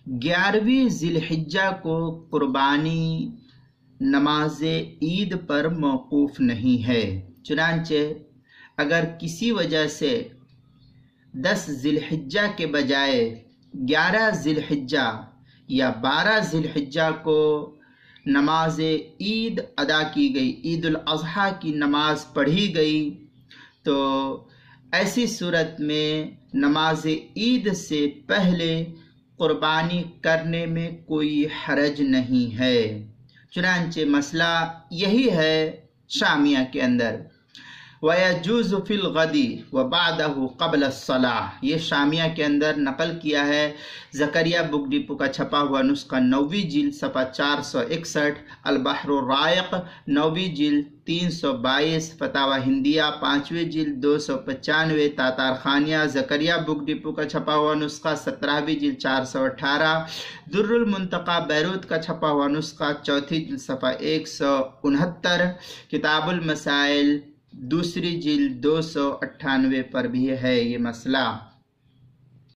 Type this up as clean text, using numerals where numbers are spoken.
11ویں ذی الحجہ کو قربانی نماز عید پر موقوف نہیں ہے، چنانچہ اگر کسی وجہ سے 10 ذی الحجہ کے بجائے 11 ذی الحجہ یا 12 ذی الحجہ کو نماز عید ادا کی گئی، عید الاضحیٰ کی نماز پڑھی گئی، تو ایسی صورت میں نماز عید سے پہلے قربانی کرنے میں کوئی حرج نہیں ہے۔ چنانچہ مسئلہ یہی ہے شامیہ کے اندر، وَيَجُوزُ فِي الْغَدِ وَبَعْدَهُ قَبْلَ الصَّلَاةِ، یہ شامیہ کے اندر نقل کیا ہے۔ زکریا بک ڈپو کا چھپا ہوا نسخہ 9ویں جلد صفحہ 461، البحر الرائق 9ویں جلد 322، فتاوی ہندیہ 5ویں جلد 295، تاتار خانیہ زکریا بک ڈپو کا چھپا ہوا نسخہ 17ویں جلد 418، در المنتقى بیروت کا چھپا ہوا نسخہ 4تھی جلد صفحہ 169، کتاب المسائل 2ری جلد 298 پر بھی ہے یہ مسئلہ۔